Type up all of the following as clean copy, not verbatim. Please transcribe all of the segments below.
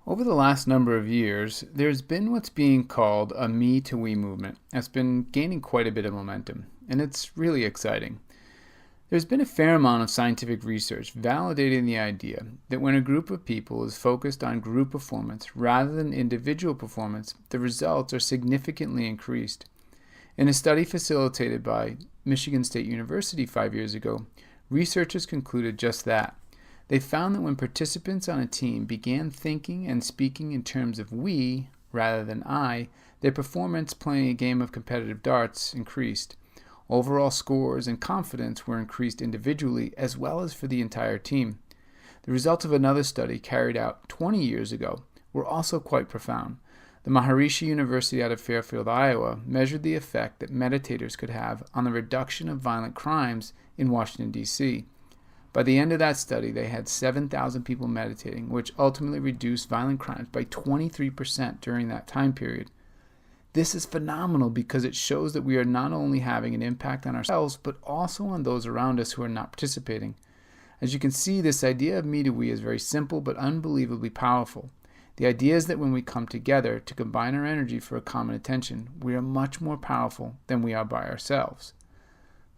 Over the last number of years, there's been what's being called a me to we movement that's been gaining quite a bit of momentum, and it's really exciting. There's been a fair amount of scientific research validating the idea that when a group of people is focused on group performance rather than individual performance, the results are significantly increased. In a study facilitated by Michigan State University 5 years ago, researchers concluded just that. They found that when participants on a team began thinking and speaking in terms of we rather than I, their performance playing a game of competitive darts increased. Overall scores and confidence were increased individually as well as for the entire team. The results of another study carried out 20 years ago were also quite profound. The Maharishi University out of Fairfield, Iowa, measured the effect that meditators could have on the reduction of violent crimes in Washington, D.C. By the end of that study, they had 7,000 people meditating, which ultimately reduced violent crimes by 23% during that time period. This is phenomenal because it shows that we are not only having an impact on ourselves, but also on those around us who are not participating. As you can see, this idea of me to we is very simple but unbelievably powerful. The idea is that when we come together to combine our energy for a common intention, we are much more powerful than we are by ourselves.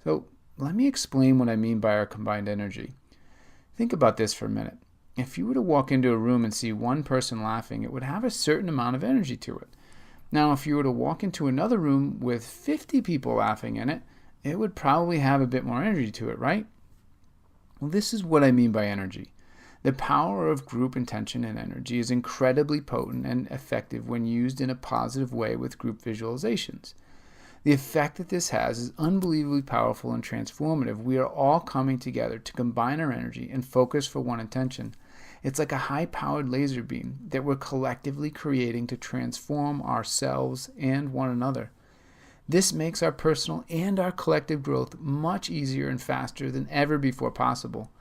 So let me explain what I mean by our combined energy. Think about this for a minute. If you were to walk into a room and see one person laughing, it would have a certain amount of energy to it. Now, if you were to walk into another room with 50 people laughing in it, it would probably have a bit more energy to it, right? Well, this is what I mean by energy. The power of group intention and energy is incredibly potent and effective when used in a positive way with group visualizations. The effect that this has is unbelievably powerful and transformative. We are all coming together to combine our energy and focus for one intention. It's like a high-powered laser beam that we're collectively creating to transform ourselves and one another. This makes our personal and our collective growth much easier and faster than ever before possible.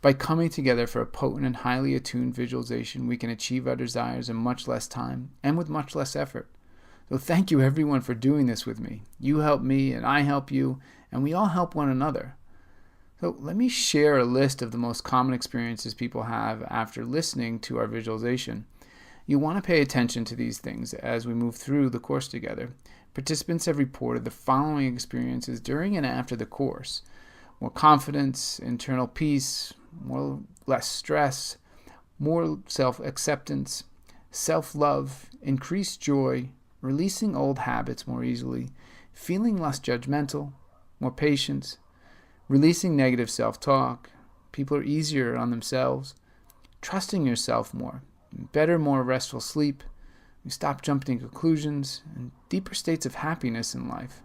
By coming together for a potent and highly attuned visualization, we can achieve our desires in much less time and with much less effort. So thank you everyone for doing this with me. You help me and I help you, and we all help one another. So let me share a list of the most common experiences people have after listening to our visualization. You want to pay attention to these things as we move through the course together. Participants have reported the following experiences during and after the course: more confidence, internal peace, less stress, more self-acceptance, self-love, increased joy, releasing old habits more easily, feeling less judgmental, more patience, releasing negative self-talk. People are easier on themselves, trusting yourself more, better, more restful sleep. We stop jumping to conclusions, and deeper states of happiness in life.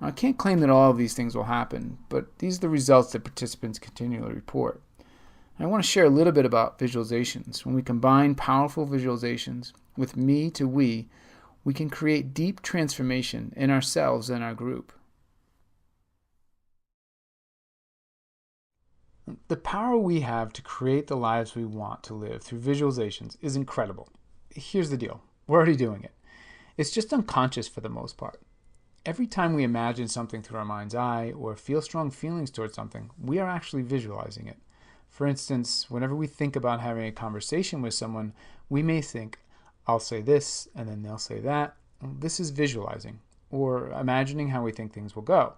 Now, I can't claim that all of these things will happen, but these are the results that participants continually report. And I want to share a little bit about visualizations. When we combine powerful visualizations with me to we can create deep transformation in ourselves and our group. The power we have to create the lives we want to live through visualizations is incredible. Here's the deal. We're already doing it. It's just unconscious for the most part. Every time we imagine something through our mind's eye or feel strong feelings towards something, we are actually visualizing it. For instance, whenever we think about having a conversation with someone, we may think, I'll say this, and then they'll say that. This is visualizing, or imagining how we think things will go.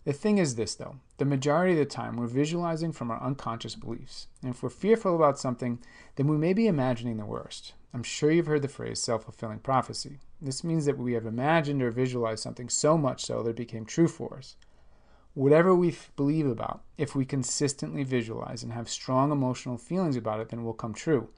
The thing is this, though. The majority of the time, we're visualizing from our unconscious beliefs. And if we're fearful about something, then we may be imagining the worst. I'm sure you've heard the phrase self-fulfilling prophecy. This means that we have imagined or visualized something so much so that it became true for us. Whatever we believe about, if we consistently visualize and have strong emotional feelings about it, then it will come true.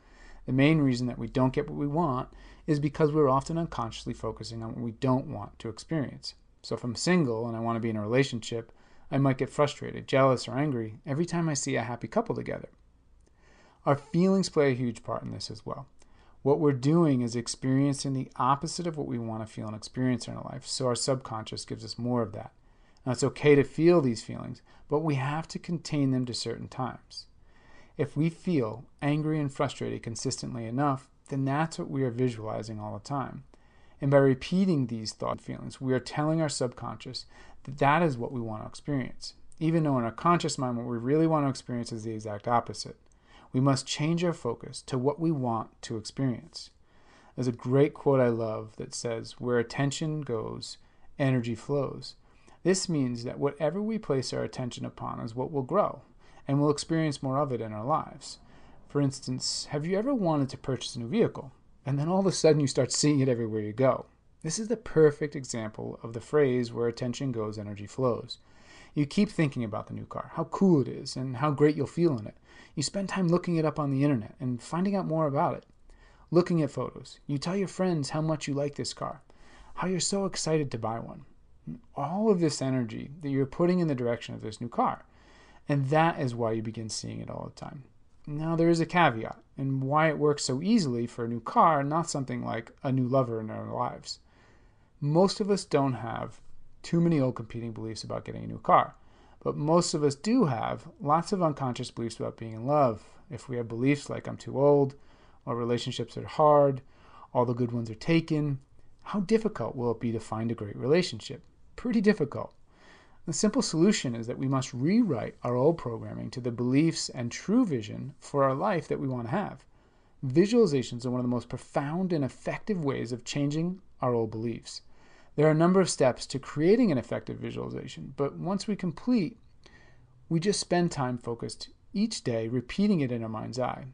The main reason that we don't get what we want is because we're often unconsciously focusing on what we don't want to experience. So if I'm single and I want to be in a relationship, I might get frustrated, jealous, or angry every time I see a happy couple together. Our feelings play a huge part in this as well. What we're doing is experiencing the opposite of what we want to feel and experience in our life, so our subconscious gives us more of that. Now, it's okay to feel these feelings, but we have to contain them to certain times. If we feel angry and frustrated consistently enough, then that's what we are visualizing all the time. And by repeating these thought and feelings, we are telling our subconscious that that is what we want to experience, even though in our conscious mind what we really want to experience is the exact opposite. We must change our focus to what we want to experience. There's a great quote I love that says, "Where attention goes, energy flows." This means that whatever we place our attention upon is what will grow, and we'll experience more of it in our lives. For instance, have you ever wanted to purchase a new vehicle, and then all of a sudden you start seeing it everywhere you go? This is the perfect example of the phrase, "Where attention goes, energy flows." You keep thinking about the new car, how cool it is, and how great you'll feel in it. You spend time looking it up on the internet and finding out more about it. Looking at photos, you tell your friends how much you like this car, how you're so excited to buy one. All of this energy that you're putting in the direction of this new car. And that is why you begin seeing it all the time. Now, there is a caveat in why it works so easily for a new car, not something like a new lover in our lives. Most of us don't have too many old competing beliefs about getting a new car, but most of us do have lots of unconscious beliefs about being in love. If we have beliefs like "I'm too old," or "relationships are hard," "all the good ones are taken," how difficult will it be to find a great relationship? Pretty difficult. The simple solution is that we must rewrite our old programming to the beliefs and true vision for our life that we want to have. Visualizations are one of the most profound and effective ways of changing our old beliefs. There are a number of steps to creating an effective visualization, but once we complete, we just spend time focused each day repeating it in our mind's eye.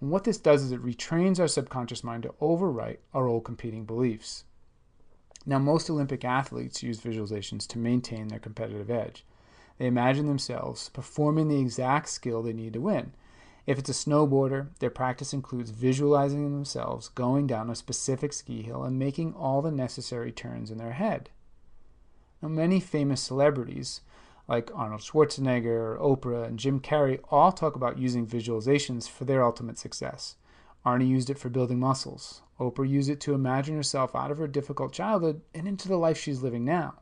And what this does is it retrains our subconscious mind to overwrite our old competing beliefs. Now, most Olympic athletes use visualizations to maintain their competitive edge. They imagine themselves performing the exact skill they need to win. If it's a snowboarder, their practice includes visualizing themselves going down a specific ski hill and making all the necessary turns in their head. Now, many famous celebrities, like Arnold Schwarzenegger, Oprah, and Jim Carrey, all talk about using visualizations for their ultimate success. Arnie used it for building muscles. Oprah used it to imagine herself out of her difficult childhood and into the life she's living now.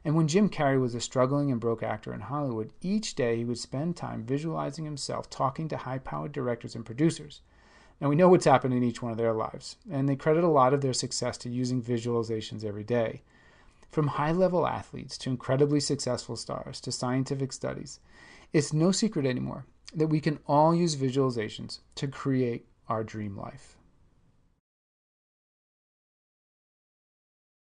And when Jim Carrey was a struggling and broke actor in Hollywood, each day he would spend time visualizing himself talking to high-powered directors and producers. Now, we know what's happened in each one of their lives, and they credit a lot of their success to using visualizations every day. From high-level athletes to incredibly successful stars to scientific studies, it's no secret anymore that we can all use visualizations to create our dream life.